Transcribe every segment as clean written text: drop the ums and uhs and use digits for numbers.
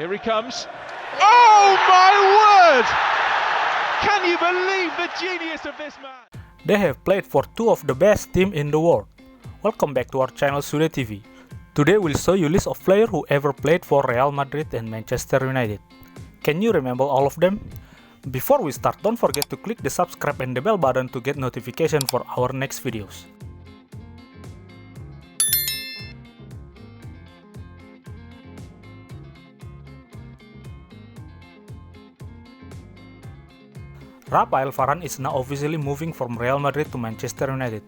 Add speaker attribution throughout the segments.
Speaker 1: Here he comes. Oh my word! Can you believe the genius of this man?
Speaker 2: They have played for two of the best teams in the world. Welcome back to our channel Sude TV. Today we'll show you list of players who ever played for Real Madrid and Manchester United. Can you remember all of them? Before we start, don't forget to click the subscribe and the bell button to get notification for our next videos. Rafael Varane is now officially moving from Real Madrid to Manchester United.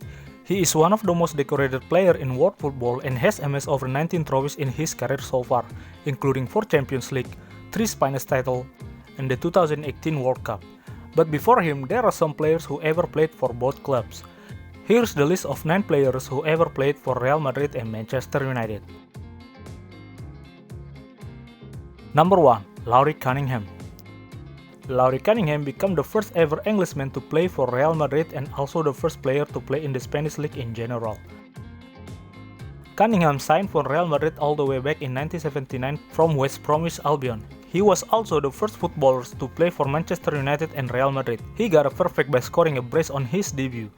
Speaker 2: He is one of the most decorated players in world football and has amassed over 19 trophies in his career so far, including 4 Champions League, 3 Spanish titles, and the 2018 World Cup. But before him, there are some players who ever played for both clubs. Here's the list of 9 players who ever played for Real Madrid and Manchester United. Number 1. Laurie Cunningham. Laurie Cunningham became the first ever Englishman to play for Real Madrid and also the first player to play in the Spanish League in general. Cunningham signed for Real Madrid all the way back in 1979 from West Bromwich Albion. He was also the first footballer to play for Manchester United and Real Madrid. He got a perfect by scoring a brace on his debut.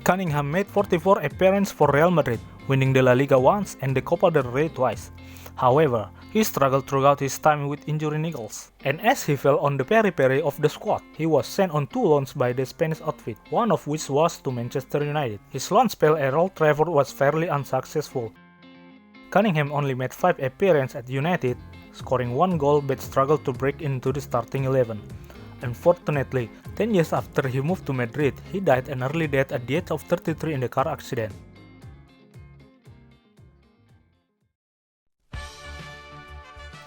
Speaker 2: Cunningham made 44 appearances for Real Madrid, winning the La Liga once and the Copa del Rey twice. However, he struggled throughout his time with injury niggles, and as he fell on the periphery of the squad, he was sent on 2 loans by the Spanish outfit, one of which was to Manchester United. His loan spell at Old Trafford was fairly unsuccessful. Cunningham only made 5 appearances at United, scoring 1 goal but struggled to break into the starting 11. Unfortunately, 10 years after he moved to Madrid, he died an early death at the age of 33 in a car accident.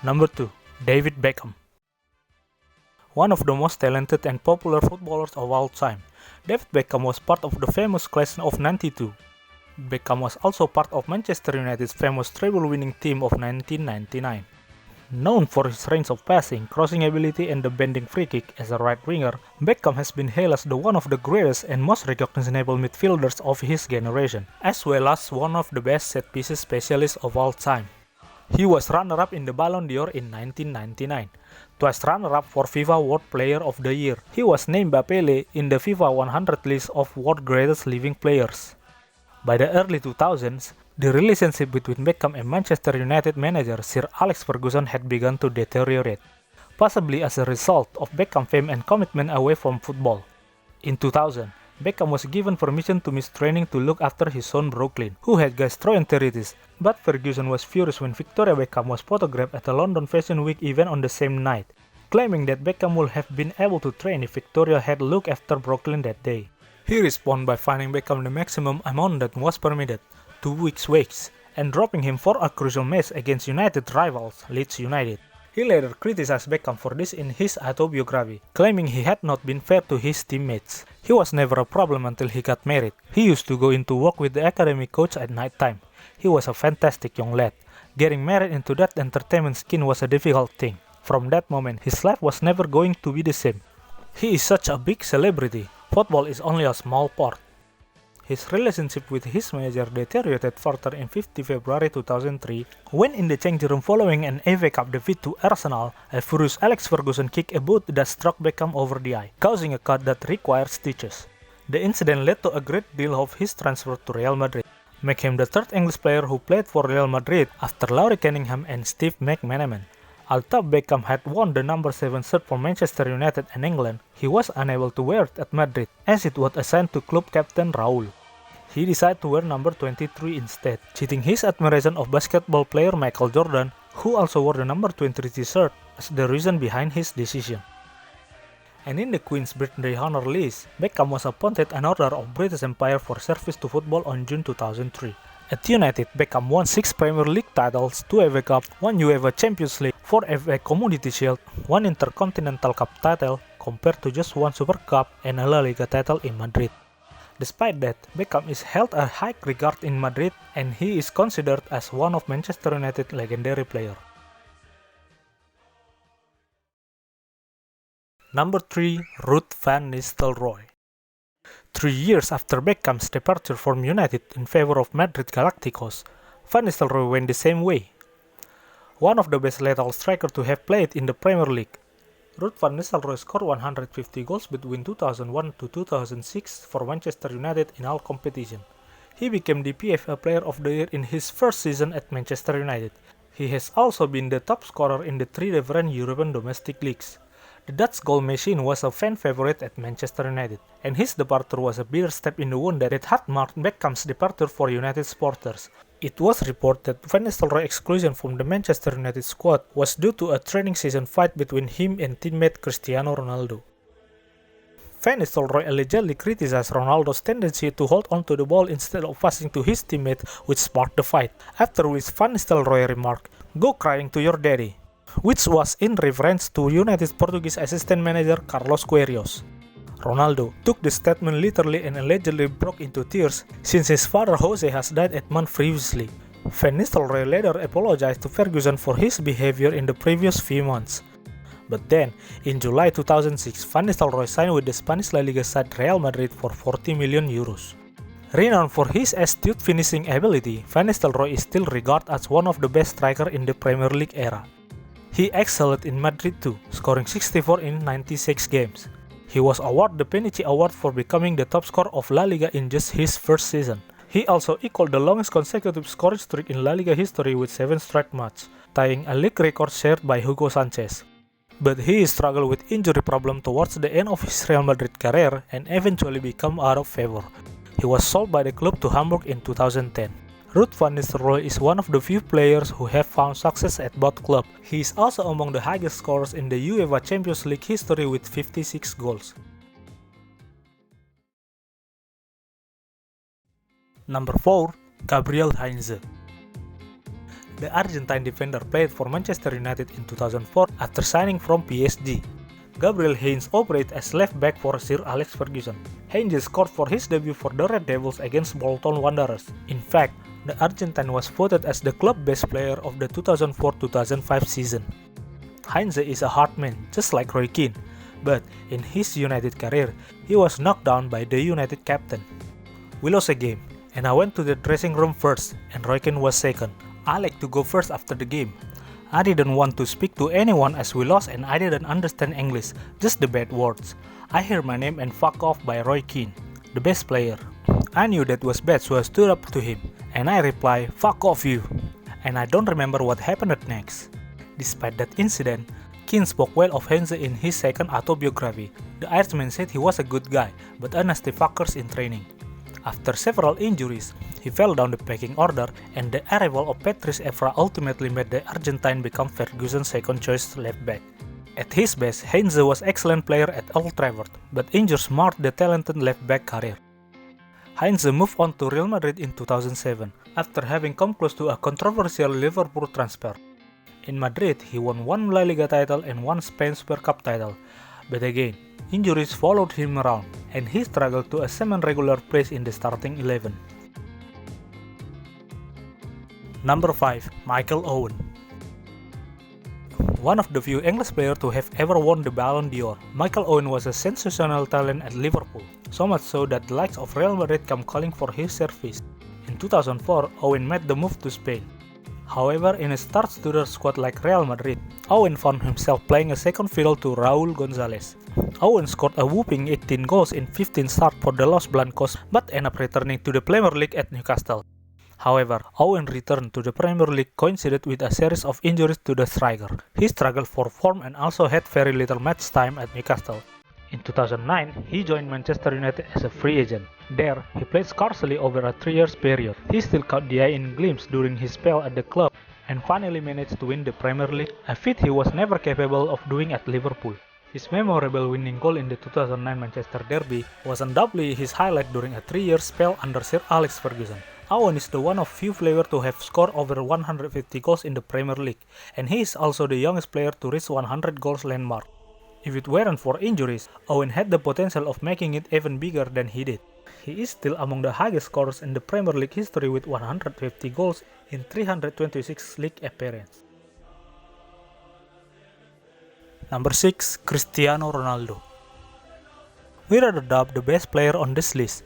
Speaker 2: Number 2. David Beckham. One of the most talented and popular footballers of all time, David Beckham was part of the famous class of '92. Beckham was also part of Manchester United's famous treble-winning team of 1999. Known for his range of passing, crossing ability and the bending free kick as a right winger, Beckham has been hailed as one of the greatest and most recognizable midfielders of his generation, as well as one of the best set-pieces specialists of all time. He was runner-up in the Ballon d'Or in 1999, twice runner-up for FIFA World Player of the Year. He was named by Pelé in the FIFA 100 list of world's greatest living players. By the early 2000s, the relationship between Beckham and Manchester United manager Sir Alex Ferguson had begun to deteriorate, possibly as a result of Beckham's fame and commitment away from football. In 2000, Beckham was given permission to miss training to look after his son Brooklyn, who had gastroenteritis, but Ferguson was furious when Victoria Beckham was photographed at a London Fashion Week event on the same night, claiming that Beckham would have been able to train if Victoria had looked after Brooklyn that day. He responded by fining Beckham the maximum amount that was permitted, 2 weeks' wages, and dropping him for a crucial match against United rivals Leeds United. He later criticized Beckham for this in his autobiography, claiming he had not been fair to his teammates. He was never a problem until he got married. He used to go into work with the academy coach at night time. He was a fantastic young lad. Getting married into that entertainment scene was a difficult thing. From that moment, his life was never going to be the same. He is such a big celebrity. Football is only a small part. His relationship with his manager deteriorated further in 15 February 2003 when in the changing room following an FA Cup defeat to Arsenal, a furious Alex Ferguson kicked a boot that struck Beckham over the eye, causing a cut that required stitches. The incident led to a great deal of his transfer to Real Madrid, making him the 3rd English player who played for Real Madrid after Laurie Cunningham and Steve McManaman. Although Beckham had won the number 7 shirt for Manchester United and England, he was unable to wear it at Madrid, as it was assigned to club captain Raul. He decided to wear number 23 instead, citing his admiration of basketball player Michael Jordan, who also wore the number 23 shirt, as the reason behind his decision. And in the Queen's Birthday Honor list, Beckham was appointed an Order of British Empire for service to football on June 2003. At United, Beckham won 6 Premier League titles, 2 FA Cup, 1 UEFA Champions League, 4 FA Community Shield, 1 Intercontinental Cup title, compared to just 1 Super Cup and a La Liga title in Madrid. Despite that, Beckham is held a high regard in Madrid and he is considered as one of Manchester United's legendary players. Number 3. Ruud van Nistelrooy. 3 years after Beckham's departure from United in favor of Madrid Galacticos, Van Nistelrooy went the same way. one of the best lethal strikers to have played in the Premier League. Ruud van Nistelrooy scored 150 goals between 2001 to 2006 for Manchester United in all competitions. He became the PFA Player of the Year in his first season at Manchester United. He has also been the top scorer in the 3 different European domestic leagues. The Dutch goal machine was a fan favorite at Manchester United, and his departure was a bitter step in the wound that had marked Beckham's departure for United supporters. It was reported that Van Nistelrooy's exclusion from the Manchester United squad was due to a training season fight between him and teammate Cristiano Ronaldo. Van Nistelrooy allegedly criticized Ronaldo's tendency to hold onto the ball instead of passing to his teammate, which sparked the fight, after which Van Nistelrooy remarked, "Go crying to your daddy," which was in reference to United's Portuguese assistant manager Carlos Queiroz. Ronaldo took the statement literally and allegedly broke into tears since his father Jose has died a month previously. Van Nistelrooy later apologized to Ferguson for his behavior in the previous few months. But then, in July 2006, Van Nistelrooy signed with the Spanish La Liga side Real Madrid for 40 million euros. Renowned for his astute finishing ability, Van Nistelrooy is still regarded as one of the best strikers in the Premier League era. He excelled in Madrid too, scoring 64 in 96 games. He was awarded the Pichichi Award for becoming the top scorer of La Liga in just his first season. He also equaled the longest consecutive scoring streak in La Liga history with 7 straight matches, tying a league record shared by Hugo Sanchez. But he struggled with injury problem towards the end of his Real Madrid career and eventually became out of favor. He was sold by the club to Hamburg in 2010. Ruud van Nistelrooy is one of the few players who have found success at both clubs. He is also among the highest scorers in the UEFA Champions League history with 56 goals. Number 4. Gabriel Heinze. The Argentine defender played for Manchester United in 2004 after signing from PSG. Gabriel Heinze operated as left back for Sir Alex Ferguson. Heinze scored for his debut for the Red Devils against Bolton Wanderers. In fact, the Argentine was voted as the club best player of the 2004-2005 season. Heinze is a hard man, just like Roy Keane, but in his United career, he was knocked down by the United captain. "We lost a game, and I went to the dressing room first, and Roy Keane was second. I like to go first after the game. I didn't want to speak to anyone as we lost and I didn't understand English, just the bad words. I hear my name and fuck off by Roy Keane, the best player. I knew that was bad, so I stood up to him, and I replied, 'Fuck off you,' and I don't remember what happened next." Despite that incident, Keane spoke well of Heinze in his second autobiography. The Irishman said he was a good guy, but a nasty fuckers in training. After several injuries, he fell down the pecking order, and the arrival of Patrice Evra ultimately made the Argentine become Ferguson's second choice left back. At his best, Heinze was an excellent player at Old Trafford, but injuries marred the talented left back career. Heinze moved on to Real Madrid in 2007, after having come close to a controversial Liverpool transfer. In Madrid, he won 1 La Liga title and 1 Spain Super Cup title, but again, injuries followed him around, and he struggled to assume a regular place in the starting 11. Number 5. Michael Owen. One of the few English players to have ever won the Ballon d'Or, Michael Owen was a sensational talent at Liverpool, so much so that the likes of Real Madrid came calling for his service. In 2004, Owen made the move to Spain. However, in a star-studded squad like Real Madrid, Owen found himself playing a second fiddle to Raul Gonzalez. Owen scored a whopping 18 goals in 15 starts for the Los Blancos, but ended up returning to the Premier League at Newcastle. However, Owen returned to the Premier League coincided with a series of injuries to the striker. He struggled for form and also had very little match time at Newcastle. In 2009, he joined Manchester United as a free agent. There, he played scarcely over a 3-year period. He still caught the eye in glimpses during his spell at the club and finally managed to win the Premier League, a feat he was never capable of doing at Liverpool. His memorable winning goal in the 2009 Manchester Derby was undoubtedly his highlight during a 3-year spell under Sir Alex Ferguson. Owen is the one of few players to have scored over 150 goals in the Premier League, and he is also the youngest player to reach 100 goals landmark. If it weren't for injuries, Owen had the potential of making it even bigger than he did. He is still among the highest scorers in the Premier League history with 150 goals in 326 league appearances. Number 6. Cristiano Ronaldo. We rather dubbed the best player on this list.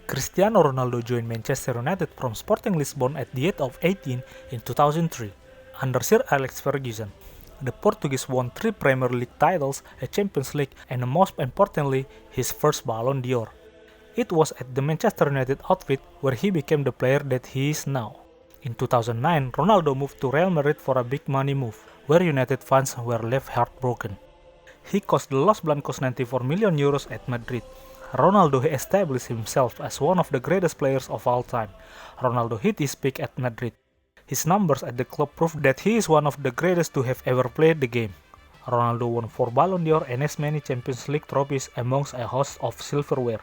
Speaker 2: Cristiano Ronaldo joined Manchester United from Sporting Lisbon at the age of 18 in 2003. under Sir Alex Ferguson. The Portuguese won 3 Premier League titles, a Champions League, and most importantly, his first Ballon d'Or. It was at the Manchester United outfit where he became the player that he is now. In 2009, Ronaldo moved to Real Madrid for a big money move, where United fans were left heartbroken. He cost the Los Blancos 94 million euros at Madrid. Ronaldo established himself as one of the greatest players of all time. Ronaldo hit his peak at Madrid. His numbers at the club prove that he is one of the greatest to have ever played the game. Ronaldo won 4 Ballon d'Or and as many Champions League trophies amongst a host of silverware.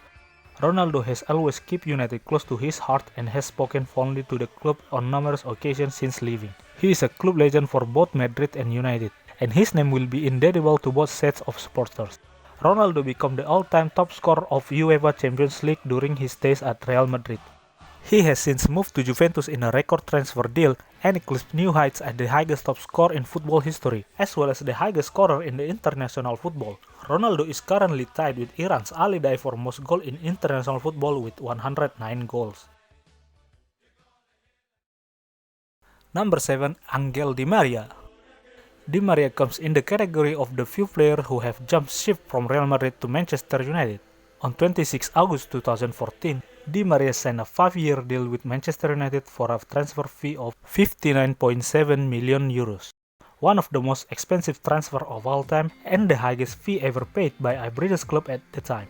Speaker 2: Ronaldo has always kept United close to his heart and has spoken fondly to the club on numerous occasions since leaving. He is a club legend for both Madrid and United, and his name will be indelible to both sets of supporters. Ronaldo became the all-time top scorer of UEFA Champions League during his days at Real Madrid. He has since moved to Juventus in a record transfer deal and eclipsed new heights as the highest top scorer in football history, as well as the highest scorer in the international football. Ronaldo is currently tied with Iran's Ali Daei for most goals in international football with 109 goals. Number 7. Angel Di Maria. Di Maria comes in the category of the few players who have jumped ship from Real Madrid to Manchester United. On 26 August 2014, Di Maria signed a 5-year deal with Manchester United for a transfer fee of 59.7 million euros, one of the most expensive transfers of all time and the highest fee ever paid by a British club at the time.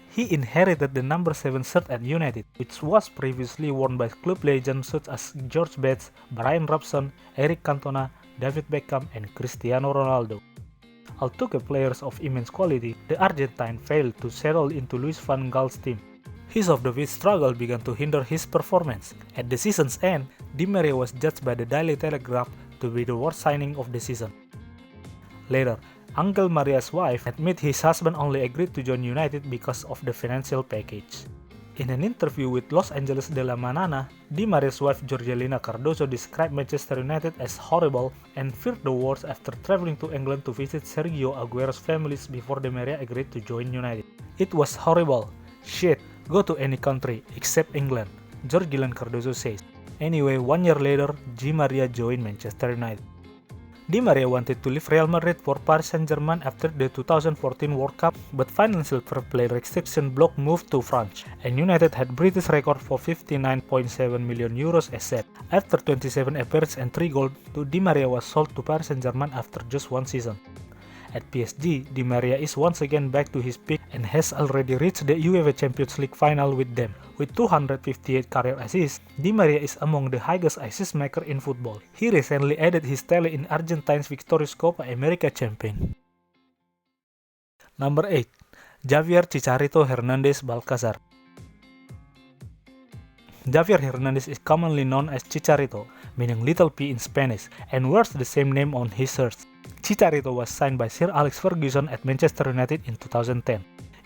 Speaker 2: He inherited the number 7 shirt at United, which was previously worn by club legends such as George Bates, Brian Robson, Eric Cantona, David Beckham, and Cristiano Ronaldo. Although players of immense quality, the Argentine failed to settle into Louis van Gaal's team. His off-the-pitch struggle began to hinder his performance. At the season's end, Di Maria was judged by the Daily Telegraph to be the worst signing of the season. Later, Angel Maria's wife admitted his husband only agreed to join United because of the financial package. In an interview with Los Angeles de la Manana, Di Maria's wife Jorgelina Cardoso described Manchester United as horrible and feared the worst after traveling to England to visit Sergio Aguero's family before Di Maria agreed to join United. "It was horrible. Shit, go to any country except England," Jorgelina Cardoso says. Anyway, 1 year later, Di Maria joined Manchester United. Di Maria wanted to leave Real Madrid for Paris Saint-Germain after the 2014 World Cup, but financial fair play restriction blocked move to France, and United had British record for 59.7 million euros asset. After 27 appearances and 3 goals, Di Maria was sold to Paris Saint-Germain after just 1 season. At PSG, Di Maria is once again back to his peak and has already reached the UEFA Champions League final with them. With 258 career assists, Di Maria is among the highest assist maker in football. He recently added his tally in Argentine's victorious Copa America champion. Number 8. Javier Chicharito Hernandez Balcazar. Javier Hernandez is commonly known as Chicharito, meaning little p in Spanish, and wears the same name on his shirts. Chicharito was signed by Sir Alex Ferguson at Manchester United in 2010.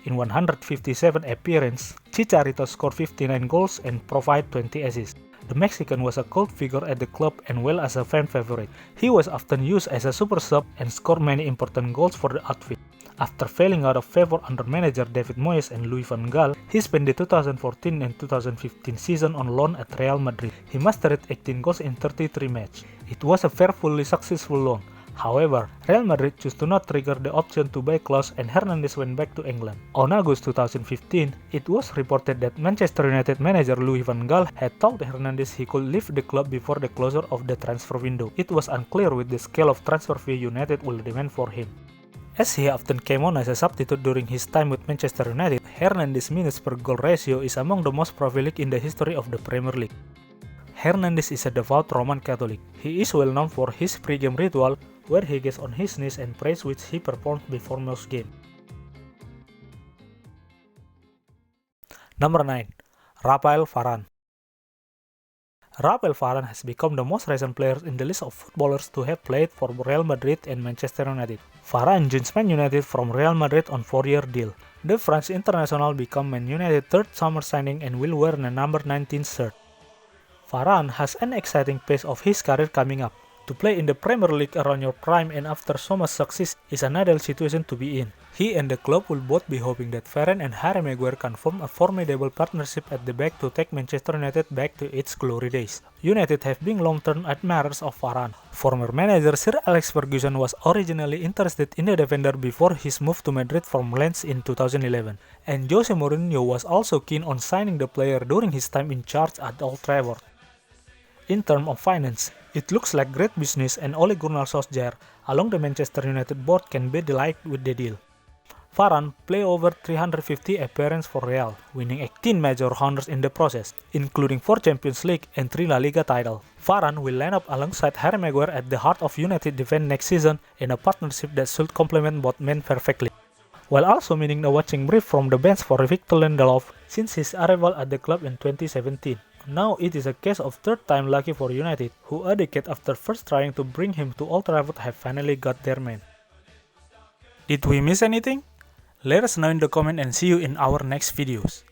Speaker 2: In 157 appearances, Chicharito scored 59 goals and provided 20 assists. The Mexican was a cult figure at the club and well as a fan favorite. He was often used as a super sub and scored many important goals for the outfit. After falling out of favor under manager David Moyes and Louis van Gaal, he spent the 2014 and 2015 season on loan at Real Madrid. He mastered 18 goals in 33 matches. It was a fearfully successful loan. However, Real Madrid chose to not trigger the option to buy clause and Hernandez went back to England. On August 2015, it was reported that Manchester United manager Louis van Gaal had told Hernandez he could leave the club before the closure of the transfer window. It was unclear with the scale of transfer fee United will demand for him. As he often came on as a substitute during his time with Manchester United, Hernandez's minutes per goal ratio is among the most prolific in the history of the Premier League. Hernandez is a devout Roman Catholic. He is well known for his pre-game ritual, where he gets on his knees and prays, which he performs before most games. Number 9. Rafael Varane. Rafael Varane has become the most recent player in the list of footballers to have played for Real Madrid and Manchester United. Varane joins Man United from Real Madrid on 4-year deal. The French international became Man United's third summer signing and will wear the number 19 shirt. Varane has an exciting phase of his career coming up. To play in the Premier League around your prime and after so much success is an ideal situation to be in. He and the club will both be hoping that Varane and Harry Maguire can form a formidable partnership at the back to take Manchester United back to its glory days. United have been long-term admirers of Varane. Former manager Sir Alex Ferguson was originally interested in the defender before his move to Madrid from Lens in 2011, and Jose Mourinho was also keen on signing the player during his time in charge at Old Trafford. In terms of finance, it looks like great business and Ole Gunnar Solskjaer along the Manchester United board can be delighted with the deal. Varane played over 350 appearances for Real, winning 18 major honors in the process, including 4 Champions League and 3 La Liga titles. Varane will line up alongside Harry Maguire at the heart of United defense next season in a partnership that should complement both men perfectly, while also meaning a watching brief from the bench for Victor Lindelof since his arrival at the club in 2017. Now it is a case of third time lucky for United, who a decade after first trying to bring him to Old Trafford have finally got their man. Did we miss anything? Let us know in the comment and see you in our next videos.